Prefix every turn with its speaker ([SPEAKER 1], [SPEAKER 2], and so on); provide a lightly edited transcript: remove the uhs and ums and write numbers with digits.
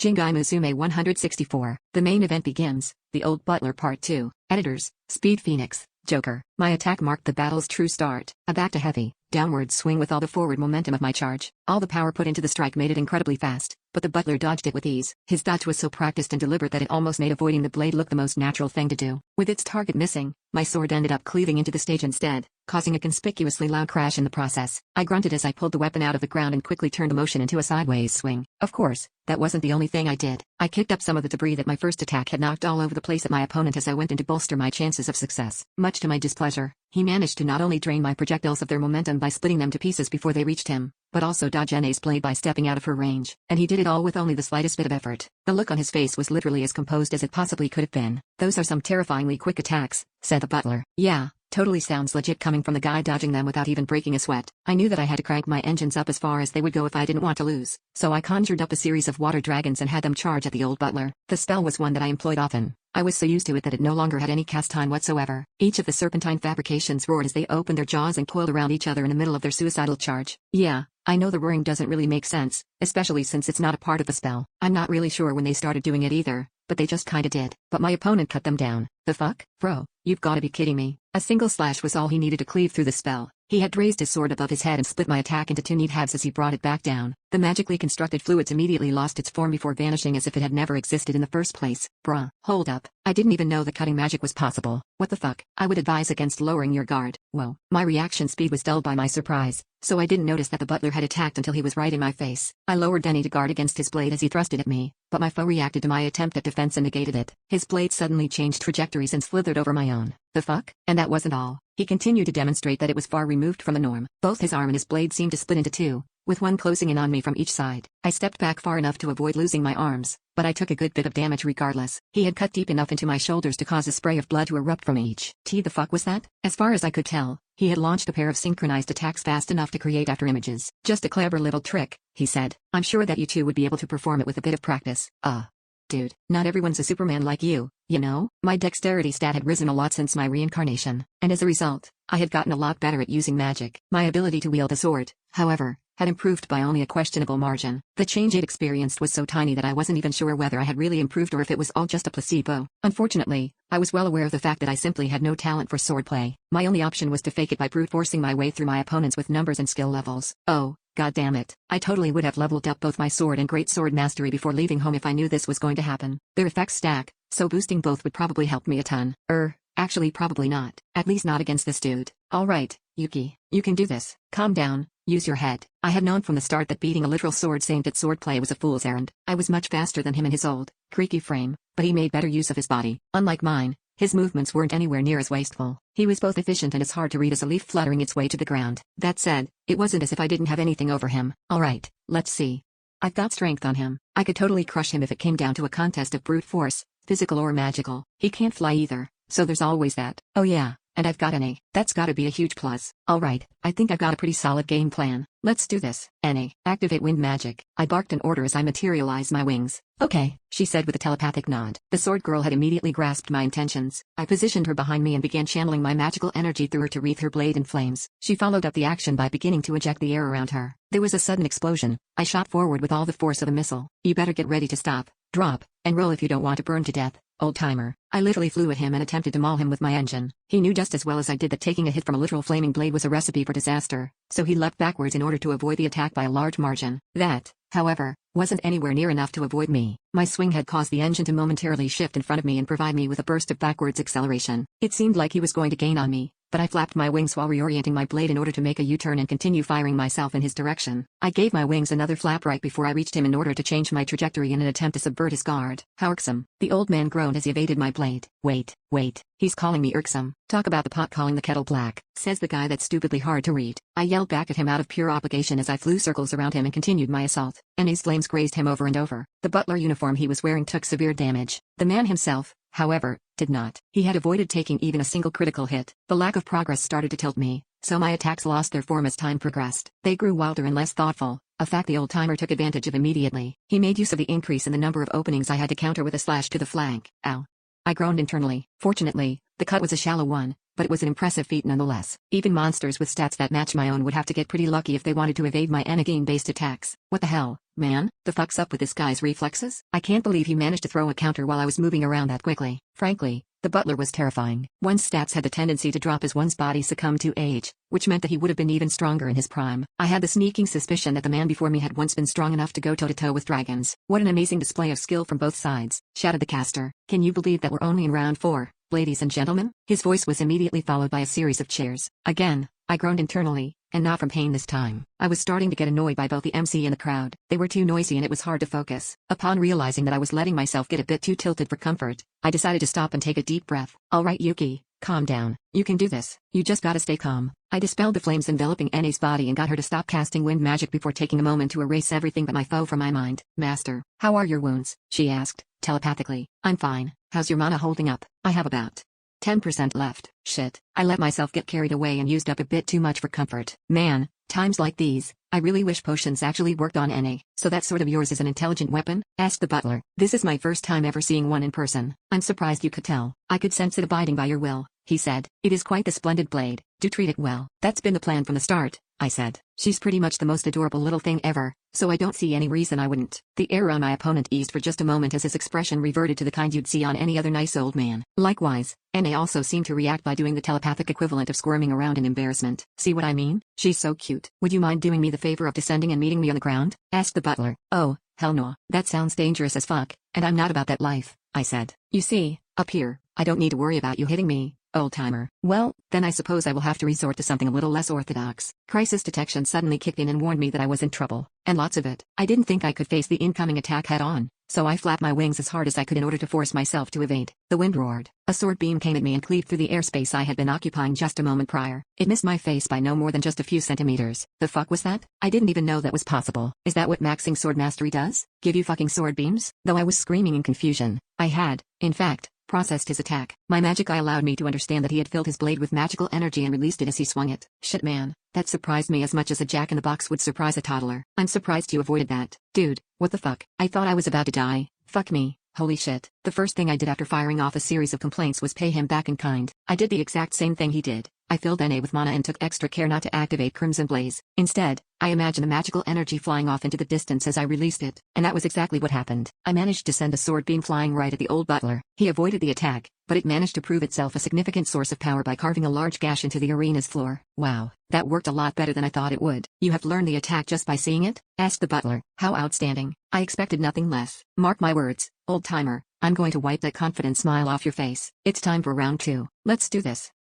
[SPEAKER 1] Jingai Musume 164. The main event begins. The Old Butler Part 2. Editors, Speed Phoenix, Joker. My attack marked the battle's true start. A back to heavy, downward swing with all the forward momentum of my charge. All the power put into the strike made it incredibly fast, but the butler dodged it with ease. His dodge was so practiced and deliberate that it almost made avoiding the blade look the most natural thing to do. With its target missing, my sword ended up cleaving into the stage instead, causing a conspicuously loud crash in the process. I grunted as I pulled the weapon out of the ground and quickly turned the motion into a sideways swing. Of course, that wasn't the only thing I did. I kicked up some of the debris that my first attack had knocked all over the place at my opponent as I went in to bolster my chances of success. Much to my displeasure, he managed to not only drain my projectiles of their momentum by splitting them to pieces before they reached him, but also dodge Na's blade by stepping out of her range. And he did it all with only the slightest bit of effort. The look on his face was literally as composed as it possibly could have been. "Those are some terrifyingly quick attacks," said the butler. "Yeah, totally sounds legit coming from the guy dodging them without even breaking a sweat." I knew that I had to crank my engines up as far as they would go if I didn't want to lose, so I conjured up a series of water dragons and had them charge at the old butler. The spell was one that I employed often. I was so used to it that it no longer had any cast time whatsoever. Each of the serpentine fabrications roared as they opened their jaws and coiled around each other in the middle of their suicidal charge. Yeah, I know the roaring doesn't really make sense, especially since it's not a part of the spell. I'm not really sure when they started doing it either, but they just kinda did. But my opponent cut them down. The fuck? Bro, you've gotta be kidding me. A single slash was all he needed to cleave through the spell. He had raised his sword above his head and split my attack into two neat halves as he brought it back down. The magically constructed fluids immediately lost its form before vanishing as if it had never existed in the first place. Bruh. Hold up. I didn't even know that cutting magic was possible. What the fuck? I would advise against lowering your guard. Whoa. My reaction speed was dulled by my surprise, so I didn't notice that the butler had attacked until he was right in my face. I lowered Denny to guard against his blade as he thrust it at me, but my foe reacted to my attempt at defense and negated it. His blade suddenly changed trajectories and slithered over my own. The fuck? And that wasn't all. He continued to demonstrate that it was far removed from the norm. Both his arm and his blade seemed to split into two, with one closing in on me from each side. I stepped back far enough to avoid losing my arms, but I took a good bit of damage regardless. He had cut deep enough into my shoulders to cause a spray of blood to erupt from each. The fuck was that? As far as I could tell, he had launched a pair of synchronized attacks fast enough to create after images. "Just a clever little trick," he said. "I'm sure that you two would be able to perform it with a bit of practice." Dude, not everyone's a Superman like you, you know? My dexterity stat had risen a lot since my reincarnation, and as a result, I had gotten a lot better at using magic. My ability to wield a sword, however, had improved by only a questionable margin. The change it experienced was so tiny that I wasn't even sure whether I had really improved or if it was all just a placebo. Unfortunately, I was well aware of the fact that I simply had no talent for swordplay. My only option was to fake it by brute forcing my way through my opponents with numbers and skill levels. Oh, god damn it. I totally would have leveled up both my sword and great sword mastery before leaving home if I knew this was going to happen. Their effects stack, so boosting both would probably help me a ton. Actually probably not. At least not against this dude. Alright, Yuki, you can do this. Calm down, use your head. I had known from the start that beating a literal sword saint at swordplay was a fool's errand. I was much faster than him in his old, creaky frame, but he made better use of his body. Unlike mine, his movements weren't anywhere near as wasteful. He was both efficient and as hard to read as a leaf fluttering its way to the ground. That said, it wasn't as if I didn't have anything over him. Alright, let's see. I've got strength on him. I could totally crush him if it came down to a contest of brute force, physical or magical. He can't fly either, so there's always that. Oh yeah, and I've got NA. That's gotta be a huge plus. Alright, I think I've got a pretty solid game plan. Let's do this. NA, activate wind magic. I barked an order as I materialized my wings. Okay, she said with a telepathic nod. The sword girl had immediately grasped my intentions. I positioned her behind me and began channeling my magical energy through her to wreath her blade in flames. She followed up the action by beginning to eject the air around her. There was a sudden explosion. I shot forward with all the force of a missile. You better get ready to stop, drop, and roll if you don't want to burn to death, old timer. I literally flew at him and attempted to maul him with my engine. He knew just as well as I did that taking a hit from a literal flaming blade was a recipe for disaster, so he leapt backwards in order to avoid the attack by a large margin. That, however, wasn't anywhere near enough to avoid me. My swing had caused the engine to momentarily shift in front of me and provide me with a burst of backwards acceleration. It seemed like he was going to gain on me, but I flapped my wings while reorienting my blade in order to make a U-turn and continue firing myself in his direction. I gave my wings another flap right before I reached him in order to change my trajectory in an attempt to subvert his guard. How irksome. The old man groaned as he evaded my blade. Wait, he's calling me irksome. Talk about the pot calling the kettle black, says the guy that's stupidly hard to read. I yelled back at him out of pure obligation as I flew circles around him and continued my assault. Na's flames grazed him over and over. The butler uniform he was wearing took severe damage. The man himself, however, did not. He had avoided taking even a single critical hit. The lack of progress started to tilt me, so my attacks lost their form as time progressed. They grew wilder and less thoughtful, a fact the old-timer took advantage of immediately. He made use of the increase in the number of openings I had to counter with a slash to the flank. Ow. I groaned internally. Fortunately, the cut was a shallow one, but it was an impressive feat nonetheless. Even monsters with stats that match my own would have to get pretty lucky if they wanted to evade my Anakin-based attacks. What the hell? Man, the fuck's up with this guy's reflexes? I can't believe he managed to throw a counter while I was moving around that quickly. Frankly, the butler was terrifying. One's stats had the tendency to drop as one's body succumbed to age, which meant that he would have been even stronger in his prime. I had the sneaking suspicion that the man before me had once been strong enough to go toe-to-toe with dragons. What an amazing display of skill from both sides, shouted the caster. Can you believe that we're only in round 4, ladies and gentlemen? His voice was immediately followed by a series of cheers. Again, I groaned internally, and not from pain this time. I was starting to get annoyed by both the MC and the crowd. They were too noisy and it was hard to focus. Upon realizing that I was letting myself get a bit too tilted for comfort, I decided to stop and take a deep breath. Alright Yuki, calm down. You can do this. You just gotta stay calm. I dispelled the flames enveloping Enne's body and got her to stop casting wind magic before taking a moment to erase everything but my foe from my mind. Master, how are your wounds? She asked, telepathically. I'm fine. How's your mana holding up? I have about 10% left. Shit, I let myself get carried away and used up a bit too much for comfort. Man, times like these, I really wish potions actually worked on Enne. So that sword of yours is an intelligent weapon? Asked the butler. This is my first time ever seeing one in person. I'm surprised you could tell. I could sense it abiding by your will, he said. It is quite the splendid blade. Do treat it well. That's been the plan from the start, I said. She's pretty much the most adorable little thing ever, so I don't see any reason I wouldn't. The air on my opponent eased for just a moment as his expression reverted to the kind you'd see on any other nice old man. Likewise, Enne also seemed to react by doing the telepathic equivalent of squirming around in embarrassment. See what I mean? She's so cute. Would you mind doing me the favor of descending and meeting me on the ground? Asked the butler. Oh, hell no. That sounds dangerous as fuck, and I'm not about that life, I said. You see, up here, I don't need to worry about you hitting me, old-timer. Well, then I suppose I will have to resort to something a little less orthodox. Crisis detection suddenly kicked in and warned me that I was in trouble, and lots of it. I didn't think I could face the incoming attack head-on, so I flapped my wings as hard as I could in order to force myself to evade. The wind roared. A sword beam came at me and cleaved through the airspace I had been occupying just a moment prior. It missed my face by no more than just a few centimeters. The fuck was that? I didn't even know that was possible. Is that what maxing sword mastery does? Give you fucking sword beams? Though I was screaming in confusion, I had, in fact, processed his attack. My magic eye allowed me to understand that he had filled his blade with magical energy and released it as he swung it. Shit man, that surprised me as much as a jack-in-the-box would surprise a toddler. I'm surprised you avoided that. Dude, what the fuck? I thought I was about to die. Fuck me. Holy shit. The first thing I did after firing off a series of complaints was pay him back in kind. I did the exact same thing he did. I filled Enne with mana and took extra care not to activate Crimson Blaze. Instead, I imagined the magical energy flying off into the distance as I released it, and that was exactly what happened. I managed to send a sword beam flying right at the old butler. He avoided the attack, but it managed to prove itself a significant source of power by carving a large gash into the arena's floor. Wow, that worked a lot better than I thought it would. You have learned the attack just by seeing it? Asked the butler. How outstanding. I expected nothing less. Mark my words, old-timer, I'm going to wipe that confident smile off your face. It's time for round 2. Let's do this.